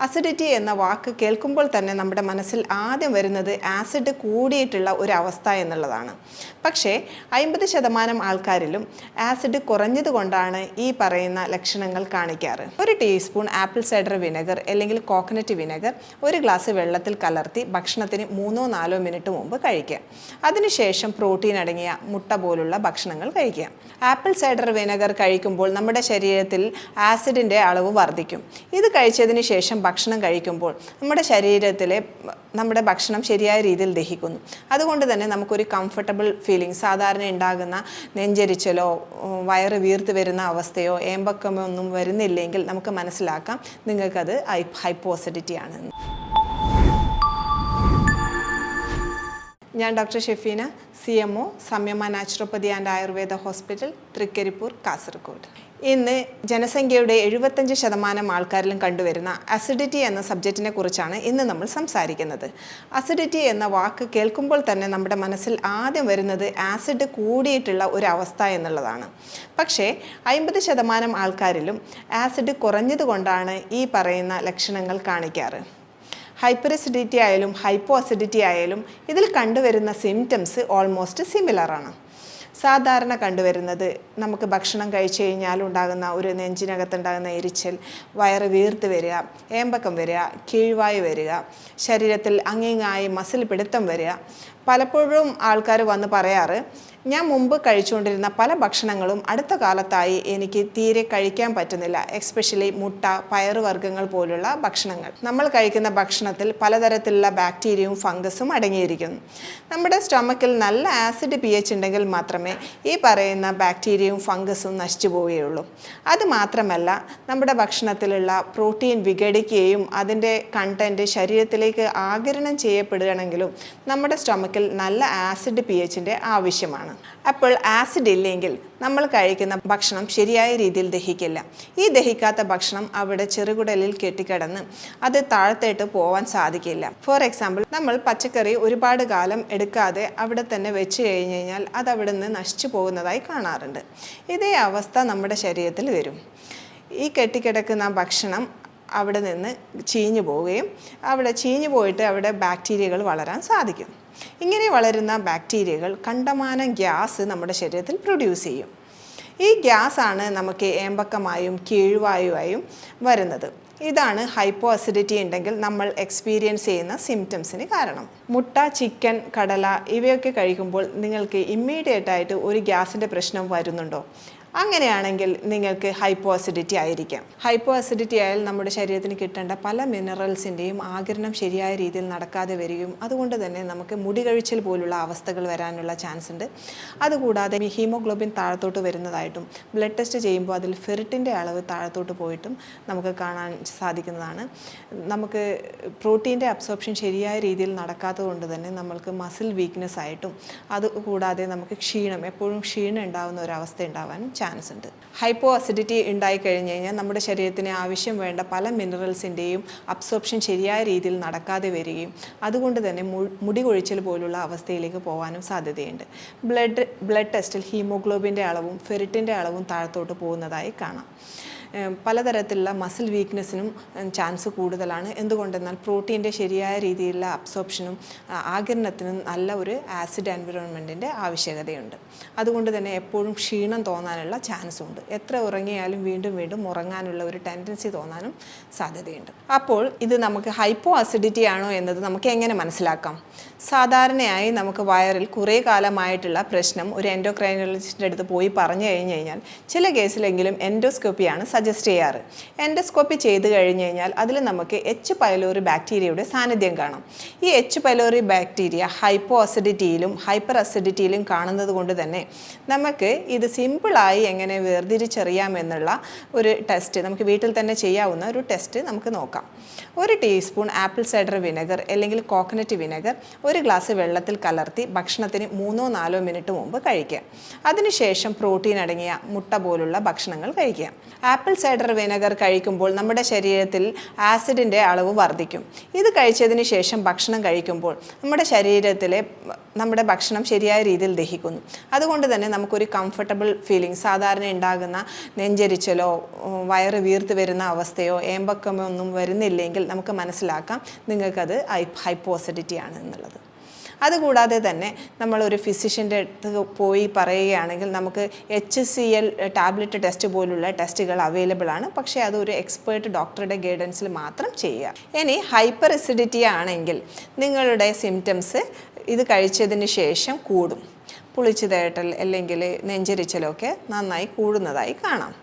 Acidity എന്ന വാക്ക് കേൾക്കുമ്പോൾ തന്നെ നമ്മുടെ മനസ്സിൽ ആദ്യം വരുന്നത് ആസിഡ് കൂടിയിട്ടുള്ള ഒരു അവസ്ഥ എന്നുള്ളതാണ്. പക്ഷേ 50% ആൾക്കാരിലും ആസിഡ് കുറഞ്ഞതുകൊണ്ടാണ് ഈ പറയുന്ന ലക്ഷണങ്ങൾ കാണിക്കാറ്. ഒരു ടീസ്പൂൺ ആപ്പിൾ സൈഡർ വിനെഗർ അല്ലെങ്കിൽ കോക്കനട്ട് വിനെഗർ ഒരു ഗ്ലാസ് വെള്ളത്തിൽ കലർത്തി ഭക്ഷണത്തിന് 3-4 മിനിറ്റ് മുമ്പ് കഴിക്കുക. അതിനുശേഷം പ്രോട്ടീൻ അടങ്ങിയ മുട്ട പോലുള്ള ഭക്ഷണങ്ങൾ കഴിക്കുക. ആപ്പിൾ സൈഡർ വിനെഗർ കഴിക്കുമ്പോൾ നമ്മുടെ ശരീരത്തിൽ ആസിഡിൻ്റെ അളവ് വർദ്ധിക്കും. ഇത് കഴിച്ചതിന് ശേഷം ഭക്ഷണം കഴിക്കുമ്പോൾ നമ്മുടെ ഭക്ഷണം ശരിയായ രീതിയിൽ ദഹിക്കുന്നു. അതുകൊണ്ട് തന്നെ നമുക്കൊരു കംഫർട്ടബിൾ ഫീലിംഗ്, സാധാരണ ഉണ്ടാകുന്ന നെഞ്ചരിച്ചലോ വയറ് വീർത്ത് വരുന്ന അവസ്ഥയോ ഏമ്പക്കമോ ഒന്നും വരുന്നില്ലെങ്കിൽ നമുക്ക് മനസ്സിലാക്കാം നിങ്ങൾക്കത് ഹൈപ്പോ അസിഡിറ്റി ആണെന്ന്. ഞാൻ doctor Shefeena, CMO, Samyama naturopathy and Ayurveda hospital, Thrikaripur, Kasaragod. ഇന്ന് ജനസംഖ്യയുടെ 75% ആൾക്കാരിലും കണ്ടുവരുന്ന അസിഡിറ്റി എന്ന സബ്ജക്റ്റിനെ കുറിച്ചാണ് ഇന്ന് നമ്മൾ സംസാരിക്കുന്നത്. അസിഡിറ്റി എന്ന വാക്ക് കേൾക്കുമ്പോൾ തന്നെ നമ്മുടെ മനസ്സിൽ ആദ്യം വരുന്നത് ആസിഡ് കൂടിയിട്ടുള്ള ഒരു അവസ്ഥ എന്നുള്ളതാണ്. പക്ഷേ 50% ആൾക്കാരിലും ആസിഡ് കുറഞ്ഞതുകൊണ്ടാണ് ഈ പറയുന്ന ലക്ഷണങ്ങൾ കാണിക്കാറ്. ഹൈപ്പർ അസിഡിറ്റി ആയാലും ഹൈപ്പോ അസിഡിറ്റി ആയാലും ഇതിൽ കണ്ടുവരുന്ന സിംറ്റംസ് ഓൾമോസ്റ്റ് സിമിലറാണ്. സാധാരണ കണ്ടുവരുന്നത് നമുക്ക് ഭക്ഷണം കഴിച്ചു കഴിഞ്ഞാൽ ഉണ്ടാകുന്ന ഒരു നെഞ്ചിനകത്തുണ്ടാകുന്ന എരിച്ചൽ, വയറ് വീർത്ത് വരിക, ഏമ്പക്കം വരിക, കീഴ്വായു വരിക, ശരീരത്തിൽ അങ്ങിങ്ങായി മസിൽ പിടുത്തം വരിക. പലപ്പോഴും ആൾക്കാർ വന്ന് പറയാറ്, ഞാൻ മുമ്പ് കഴിച്ചുകൊണ്ടിരുന്ന പല ഭക്ഷണങ്ങളും അടുത്ത കാലത്തായി എനിക്ക് തീരെ കഴിക്കാൻ പറ്റുന്നില്ല, എസ്പെഷ്യലി മുട്ട, പയറുവർഗ്ഗങ്ങൾ പോലുള്ള ഭക്ഷണങ്ങൾ. നമ്മൾ കഴിക്കുന്ന ഭക്ഷണത്തിൽ പലതരത്തിലുള്ള ബാക്ടീരിയയും ഫംഗസും അടങ്ങിയിരിക്കുന്നു. നമ്മുടെ സ്റ്റൊമക്കിൽ നല്ല ആസിഡ് pH ഉണ്ടെങ്കിൽ മാത്രമേ ഈ പറയുന്ന ബാക്ടീരിയയും ഫംഗസും നശിച്ചു പോവുകയുള്ളൂ. അതുമാത്രമല്ല, നമ്മുടെ ഭക്ഷണത്തിലുള്ള പ്രോട്ടീൻ വിഘടിക്കുകയും അതിൻ്റെ കണ്ടൻറ്റ് ശരീരത്തിലേക്ക് ആഗിരണം ചെയ്യപ്പെടുകയാണെങ്കിലും നമ്മുടെ സ്റ്റൊമക്കിൽ നല്ല ആസിഡ് pHൻ്റെ ആവശ്യമാണ്. അപ്പോൾ ആസിഡ് ഇല്ലെങ്കിൽ നമ്മൾ കഴിക്കുന്ന ഭക്ഷണം ശരിയായ രീതിയിൽ ദഹിക്കില്ല. ഈ ദഹിക്കാത്ത ഭക്ഷണം അവിടെ ചെറുകുടലിൽ കെട്ടിക്കിടന്ന് അത് താഴത്തേട്ട് പോവാൻ സാധിക്കില്ല. ഫോർ എക്സാമ്പിൾ, നമ്മൾ പച്ചക്കറി ഒരുപാട് കാലം എടുക്കാതെ അവിടെ തന്നെ വെച്ച് കഴിഞ്ഞ് കഴിഞ്ഞാൽ അത് അവിടെ നിന്ന് നശിച്ചു പോകുന്നതായി കാണാറുണ്ട്. ഇതേ അവസ്ഥ നമ്മുടെ ശരീരത്തിൽ വരും. ഈ കെട്ടിക്കിടക്കുന്ന ഭക്ഷണം അവിടെ നിന്ന് ചീഞ്ഞു പോവുകയും ചീഞ്ഞു പോയിട്ട് അവിടെ ബാക്ടീരിയകൾ വളരാൻ സാധിക്കും. ഇങ്ങനെ വളരുന്ന ബാക്ടീരിയകൾ കണ്ടമാനം ഗ്യാസ് നമ്മുടെ ശരീരത്തിൽ പ്രൊഡ്യൂസ് ചെയ്യും. ഈ ഗ്യാസാണ് നമുക്ക് ഏമ്പക്കമായും കീഴ്വായുവായും വരുന്നത്. ഇതാണ് ഹൈപ്പോ അസിഡിറ്റി ഉണ്ടെങ്കിൽ നമ്മൾ എക്സ്പീരിയൻസ് ചെയ്യുന്ന സിംറ്റംസിന് കാരണം. മുട്ട, ചിക്കൻ, കടല ഇവയൊക്കെ കഴിക്കുമ്പോൾ നിങ്ങൾക്ക് ഇമ്മീഡിയറ്റായിട്ട് ഒരു ഗ്യാസിൻ്റെ പ്രശ്നം വരുന്നുണ്ടോ? അങ്ങനെയാണെങ്കിൽ നിങ്ങൾക്ക് ഹൈപ്പോ അസിഡിറ്റി ആയിരിക്കാം. ഹൈപ്പോ അസിഡിറ്റി ആയാൽ നമ്മുടെ ശരീരത്തിന് കിട്ടേണ്ട പല മിനറൽസിൻ്റെയും ആഗിരണം ശരിയായ രീതിയിൽ നടക്കാതെ വരികയും അതുകൊണ്ട് തന്നെ നമുക്ക് മുടി കഴിച്ചൽ പോലുള്ള അവസ്ഥകൾ വരാനുള്ള ചാൻസ് ഉണ്ട്. അതുകൂടാതെ ഹീമോഗ്ലോബിൻ താഴത്തോട്ട് വരുന്നതായിട്ടും ബ്ലഡ് ടെസ്റ്റ് ചെയ്യുമ്പോൾ അതിൽ ഫെറിറ്റിൻ്റെ അളവ് താഴത്തോട്ട് പോയിട്ടും നമുക്ക് കാണാൻ സാധിക്കുന്നതാണ്. നമുക്ക് പ്രോട്ടീൻ്റെ അബ്സോർപ്ഷൻ ശരിയായ രീതിയിൽ നടക്കാത്തത് കൊണ്ട് തന്നെ നമ്മൾക്ക് മസിൽ വീക്ക്നെസ് ആയിട്ടും അതുകൂടാതെ നമുക്ക് എപ്പോഴും ക്ഷീണം ഉണ്ടാകുന്ന ഒരവസ്ഥ ഉണ്ടാവാനും ചാൻസ് ഉണ്ട്. ഹൈപ്പോ അസിഡിറ്റി ഉണ്ടായിക്കഴിഞ്ഞ് കഴിഞ്ഞാൽ നമ്മുടെ ശരീരത്തിന് ആവശ്യം വേണ്ട പല മിനറൽസിൻ്റെയും അബ്സോർപ്ഷൻ ശരിയായ രീതിയിൽ നടക്കാതെ വരികയും അതുകൊണ്ട് തന്നെ മുടി കൊഴിച്ചൽ പോലുള്ള അവസ്ഥയിലേക്ക് പോകാനും സാധ്യതയുണ്ട്. ബ്ലഡ് ടെസ്റ്റിൽ ഹീമോഗ്ലോബിൻ്റെ അളവും ഫെറിറ്റിൻ്റെ അളവും താഴത്തോട്ട് പോകുന്നതായി കാണാം. പലതരത്തിലുള്ള മസിൽ വീക്ക്നെസ്സിനും ചാൻസ് കൂടുതലാണ്. എന്തുകൊണ്ടെന്നാൽ പ്രോട്ടീൻ്റെ ശരിയായ രീതിയിലുള്ള അബ്സോർപ്ഷനും ആഗിരണത്തിനും നല്ല ഒരു ആസിഡ് എൻവിറോൺമെൻറ്റിൻ്റെ ആവശ്യകതയുണ്ട്. അതുകൊണ്ട് തന്നെ എപ്പോഴും ക്ഷീണം തോന്നാനുള്ള ചാൻസും ഉണ്ട്. എത്ര ഉറങ്ങിയാലും വീണ്ടും വീണ്ടും ഉറങ്ങാനുള്ള ഒരു ടെൻഡൻസി തോന്നാനും സാധ്യതയുണ്ട്. അപ്പോൾ ഇത് നമുക്ക് ഹൈപ്പോ അസിഡിറ്റി ആണോ എന്നത് നമുക്ക് എങ്ങനെ മനസ്സിലാക്കാം? സാധാരണയായി നമുക്ക് വയറിൽ കുറേ കാലമായിട്ടുള്ള പ്രശ്നം ഒരു എൻഡോക്രൈനോളജിസ്റ്റിൻ്റെ അടുത്ത് പോയി പറഞ്ഞു കഴിഞ്ഞ് കഴിഞ്ഞാൽ ചില കേസിലെങ്കിലും എൻഡോസ്കോപ്പിയാണ് സജസ്റ്റ് ചെയ്യാറ്. എൻഡോസ്കോപ്പി ചെയ്ത് കഴിഞ്ഞ് കഴിഞ്ഞാൽ അതിൽ നമുക്ക് എച്ച് പൈലോറി ബാക്ടീരിയയുടെ സാന്നിധ്യം കാണാം. ഈ എച്ച് പൈലോറി ബാക്ടീരിയ ഹൈപ്പോ അസിഡിറ്റിയിലും ഹൈപ്പർ അസിഡിറ്റിയിലും കാണുന്നത് കൊണ്ട് തന്നെ നമുക്ക് ഇത് സിമ്പിളായി എങ്ങനെ വേർതിരിച്ചറിയാമെന്നുള്ള ഒരു ടെസ്റ്റ് നമുക്ക് വീട്ടിൽ തന്നെ ചെയ്യാവുന്ന ഒരു ടെസ്റ്റ് നമുക്ക് നോക്കാം. ഒരു ടീസ്പൂൺ ആപ്പിൾ സൈഡർ വിനെഗർ അല്ലെങ്കിൽ കോക്കനട്ട് വിനെഗർ ഒരു ഗ്ലാസ് വെള്ളത്തിൽ കലർത്തി ഭക്ഷണത്തിന് 3-4 മിനിറ്റ് മുമ്പ് കഴിക്കുക. അതിനുശേഷം പ്രോട്ടീൻ അടങ്ങിയ മുട്ട പോലുള്ള ഭക്ഷണങ്ങൾ കഴിക്കുക. ആപ്പിൾ സൈഡർ വിനെഗർ കഴിക്കുമ്പോൾ നമ്മുടെ ശരീരത്തിൽ ആസിഡിൻ്റെ അളവ് വർദ്ധിക്കും. ഇത് കഴിച്ചതിന് ശേഷം ഭക്ഷണം കഴിക്കുമ്പോൾ നമ്മുടെ ഭക്ഷണം ശരിയായ രീതിയിൽ ദഹിക്കുന്നു. അതുകൊണ്ട് തന്നെ നമുക്കൊരു കംഫർട്ടബിൾ ഫീലിംഗ്, സാധാരണ ഉണ്ടാകുന്ന നെഞ്ചരിച്ചലോ വയറ് വീർത്ത് വരുന്ന അവസ്ഥയോ ഏമ്പക്കമോ ഒന്നും വരുന്നില്ലെങ്കിൽ നമുക്ക് മനസ്സിലാക്കാം നിങ്ങൾക്കത് ഹൈപ്പോ അസിഡിറ്റി ആണ് എന്നുള്ളത്. അതുകൂടാതെ തന്നെ നമ്മളൊരു ഫിസിഷ്യൻ്റെ അടുത്ത് പോയി പറയുകയാണെങ്കിൽ നമുക്ക് HCl ടാബ്ലറ്റ് ടെസ്റ്റ് പോലുള്ള ടെസ്റ്റുകൾ അവൈലബിൾ ആണ്. പക്ഷേ അതൊരു എക്സ്പേർട്ട് ഡോക്ടറുടെ ഗൈഡൻസിൽ മാത്രം ചെയ്യുക. ഇനി ഹൈപ്പർ അസിഡിറ്റി ആണെങ്കിൽ നിങ്ങളുടെ സിംറ്റംസ് ഇത് കഴിച്ചതിന് ശേഷം കൂടും. പുളിച്ചു തേട്ടൽ അല്ലെങ്കിൽ നെഞ്ചരിച്ചലൊക്കെ നന്നായി കൂടുന്നതായി കാണാം.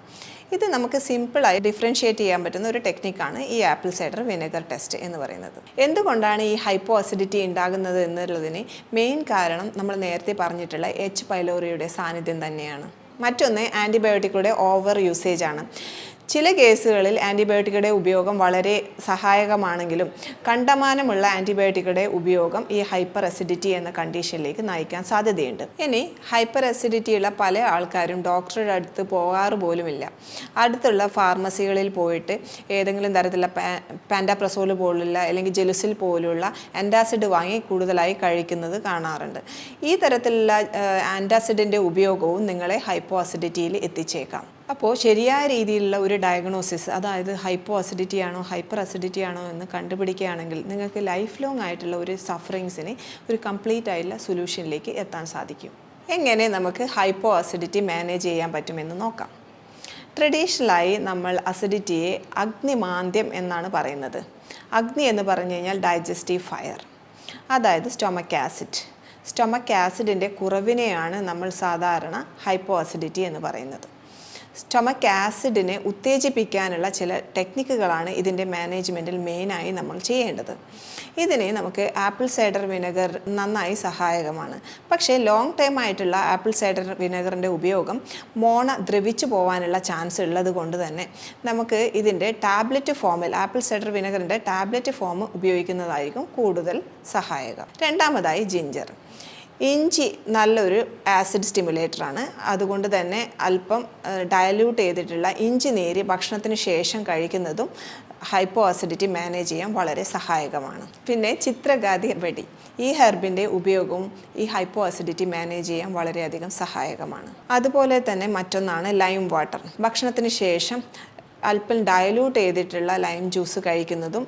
ഇത് നമുക്ക് സിമ്പിളായി ഡിഫറൻഷ്യേറ്റ് ചെയ്യാൻ പറ്റുന്ന ഒരു ടെക്നിക്കാണ് ഈ ആപ്പിൾ സൈഡർ വിനെഗർ ടെസ്റ്റ് എന്ന് പറയുന്നത്. എന്തുകൊണ്ടാണ് ഈ ഹൈപ്പോ അസിഡിറ്റി ഉണ്ടാകുന്നത് എന്നുള്ളതിന് മെയിൻ കാരണം നമ്മൾ നേരത്തെ പറഞ്ഞിട്ടുള്ള H. പൈലോറിയുടെ സാന്നിധ്യം തന്നെയാണ്. മറ്റൊന്ന് ആൻറ്റിബയോട്ടിക്കുകളുടെ ഓവർ യൂസേജ് ആണ്. ചില കേസുകളിൽ ആൻറ്റിബയോട്ടിക്കുകളുടെ ഉപയോഗം വളരെ സഹായകമാണെങ്കിലും കണ്ടമാനമുള്ള ആൻറ്റിബയോട്ടിക്കുകളുടെ ഉപയോഗം ഈ ഹൈപ്പർ അസിഡിറ്റി എന്ന കണ്ടീഷനിലേക്ക് നയിക്കാൻ സാധ്യതയുണ്ട്. ഇനി ഹൈപ്പർ അസിഡിറ്റിയുള്ള പല ആൾക്കാരും ഡോക്ടറുടെ അടുത്ത് പോകാറ് പോലുമില്ല. അടുത്തുള്ള ഫാർമസികളിൽ പോയിട്ട് ഏതെങ്കിലും തരത്തിലുള്ള പാൻഡാപ്രസോൾ പോലുള്ള അല്ലെങ്കിൽ ജെലുസിൽ പോലുള്ള ആൻറ്റാസിഡ് വാങ്ങി കൂടുതലായി കഴിക്കുന്നത് കാണാറുണ്ട്. ഈ തരത്തിലുള്ള ആൻറ്റാസിഡിൻ്റെ ഉപയോഗവും നിങ്ങളെ ഹൈപ്പോ അസിഡിറ്റിയിൽ എത്തിച്ചേക്കാം. അപ്പോൾ ശരിയായ രീതിയിലുള്ള ഒരു ഡയഗ്നോസിസ്, അതായത് ഹൈപ്പോ അസിഡിറ്റി ആണോ ഹൈപ്പർ അസിഡിറ്റി ആണോ എന്ന് കണ്ടുപിടിക്കുകയാണെങ്കിൽ നിങ്ങൾക്ക് ലൈഫ് ലോങ് ആയിട്ടുള്ള ഒരു സഫറിങ്സിന് ഒരു കംപ്ലീറ്റ് ആയിട്ടുള്ള സൊല്യൂഷനിലേക്ക് എത്താൻ സാധിക്കും. എങ്ങനെ നമുക്ക് ഹൈപ്പോ അസിഡിറ്റി മാനേജ് ചെയ്യാൻ പറ്റുമെന്ന് നോക്കാം. ട്രഡീഷണലായി നമ്മൾ അസിഡിറ്റിയെ അഗ്നിമാന്ദ്യം എന്നാണ് പറയുന്നത്. അഗ്നി എന്ന് പറഞ്ഞു കഴിഞ്ഞാൽ ഡൈജസ്റ്റീവ് ഫയർ, അതായത് സ്റ്റൊമക് ആസിഡ്. സ്റ്റൊമക് ആസിഡിൻ്റെ കുറവിനെയാണ് നമ്മൾ സാധാരണ ഹൈപ്പോ അസിഡിറ്റി എന്ന് പറയുന്നത്. സ്റ്റൊമക് ആസിഡിനെ ഉത്തേജിപ്പിക്കാനുള്ള ചില ടെക്നിക്കുകളാണ് ഇതിൻ്റെ മാനേജ്മെൻറ്റിൽ മെയിനായി നമ്മൾ ചെയ്യേണ്ടത്. ഇതിന് നമുക്ക് ആപ്പിൾ സൈഡർ വിനെഗർ നന്നായി സഹായകമാണ്. പക്ഷേ ലോങ് ടൈം ആയിട്ടുള്ള ആപ്പിൾ സൈഡർ വിനെഗറിൻ്റെ ഉപയോഗം ദ്രവിച്ചു പോകാനുള്ള ചാൻസ് ഉള്ളത് കൊണ്ട് തന്നെ നമുക്ക് ഇതിൻ്റെ ടാബ്ലറ്റ് ഫോമിൽ ആപ്പിൾ സൈഡർ വിനെഗറിൻ്റെ ടാബ്ലറ്റ് ഫോം ഉപയോഗിക്കുന്നതായിരിക്കും കൂടുതൽ സഹായകം. രണ്ടാമതായി ജിഞ്ചർ. ഇഞ്ചി നല്ലൊരു ആസിഡ് സ്റ്റിമുലേറ്ററാണ്. അതുകൊണ്ട് തന്നെ അല്പം ഡയല്യൂട്ട് ചെയ്തിട്ടുള്ള ഇഞ്ചി നീര് ഭക്ഷണത്തിന് ശേഷം കഴിക്കുന്നതും ഹൈപ്പോ അസിഡിറ്റി മാനേജ് ചെയ്യാൻ വളരെ സഹായകമാണ്. പിന്നെ ചിത്രഗാധി വെടി, ഈ ഹെർബിൻ്റെ ഉപയോഗവും ഈ ഹൈപ്പോ അസിഡിറ്റി മാനേജ് ചെയ്യാൻ വളരെയധികം സഹായകമാണ്. അതുപോലെ തന്നെ മറ്റൊന്നാണ് ലൈം വാട്ടർ. ഭക്ഷണത്തിന് ശേഷം അല്പം ഡയലൂട്ട് ചെയ്തിട്ടുള്ള ലൈം ജ്യൂസ് കഴിക്കുന്നതും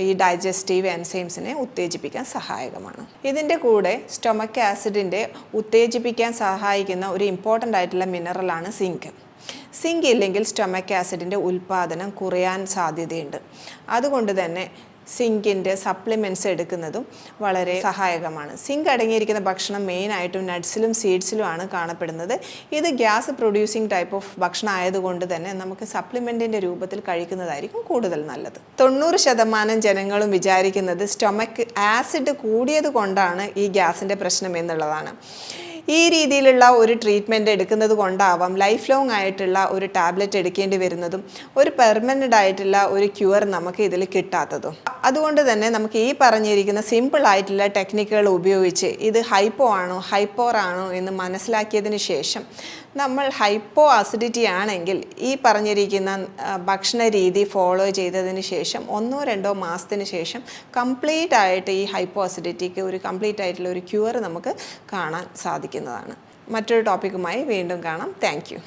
ഈ ഡൈജസ്റ്റീവ് എൻസൈംസിനെ ഉത്തേജിപ്പിക്കാൻ സഹായകമാണ്. ഇതിൻ്റെ കൂടെ സ്റ്റൊമക് ആസിഡിൻ്റെ ഉത്തേജിപ്പിക്കാൻ സഹായിക്കുന്ന ഒരു ഇമ്പോർട്ടൻ്റ് ആയിട്ടുള്ള മിനറലാണ് സിങ്ക്. സിങ്ക് ഇല്ലെങ്കിൽ സ്റ്റൊമക് ആസിഡിൻ്റെ ഉൽപ്പാദനം കുറയാൻ സാധ്യതയുണ്ട്. അതുകൊണ്ട് തന്നെ സിങ്കിൻ്റെ സപ്ലിമെൻറ്റ്സ് എടുക്കുന്നതും വളരെ സഹായകമാണ്. സിങ്ക് അടങ്ങിയിരിക്കുന്ന ഭക്ഷണം മെയിനായിട്ടും നട്ട്സിലും സീഡ്സിലുമാണ് കാണപ്പെടുന്നത്. ഇത് ഗ്യാസ് പ്രൊഡ്യൂസിങ് ടൈപ്പ് ഓഫ് ഭക്ഷണം ആയതുകൊണ്ട് തന്നെ നമുക്ക് സപ്ലിമെൻറ്റിൻ്റെ രൂപത്തിൽ കഴിക്കുന്നതായിരിക്കും കൂടുതൽ നല്ലത്. 90% ജനങ്ങളും വിചാരിക്കുന്നത് സ്റ്റൊമക്ക് ആസിഡ് കൂടിയത് കൊണ്ടാണ് ഈ ഗ്യാസിൻ്റെ പ്രശ്നം എന്നുള്ളതാണ്. ഈ രീതിയിലുള്ള ഒരു ട്രീറ്റ്മെൻറ്റ് എടുക്കുന്നത് കൊണ്ടാവാം ലൈഫ് ലോങ് ആയിട്ടുള്ള ഒരു ടാബ്ലറ്റ് എടുക്കേണ്ടി വരുന്നതും ഒരു പെർമനൻ്റ് ആയിട്ടുള്ള ഒരു ക്യൂർ നമുക്ക് ഇതിൽ കിട്ടാത്തതും. അതുകൊണ്ട് തന്നെ നമുക്ക് ഈ പറഞ്ഞിരിക്കുന്ന സിമ്പിൾ ആയിട്ടുള്ള ടെക്നിക്കുകൾ ഉപയോഗിച്ച് ഇത് ഹൈപ്പോ ആണോ ഹൈപ്പോർ ആണോ എന്ന് മനസ്സിലാക്കിയതിന് ശേഷം നമ്മൾ ഹൈപ്പോ അസിഡിറ്റി ആണെങ്കിൽ ഈ പറഞ്ഞിരിക്കുന്ന ഭക്ഷണ രീതി ഫോളോ ചെയ്തതിന് ശേഷം 1-2 മാസത്തിന് ശേഷം കംപ്ലീറ്റ് ആയിട്ട് ഈ ഹൈപ്പോ അസിഡിറ്റിക്ക് ഒരു കംപ്ലീറ്റ് ആയിട്ടുള്ള ഒരു ക്യൂർ നമുക്ക് കാണാൻ സാധിക്കുന്നതാണ്. മറ്റൊരു ടോപ്പിക്കുമായി വീണ്ടും കാണാം. Thank you.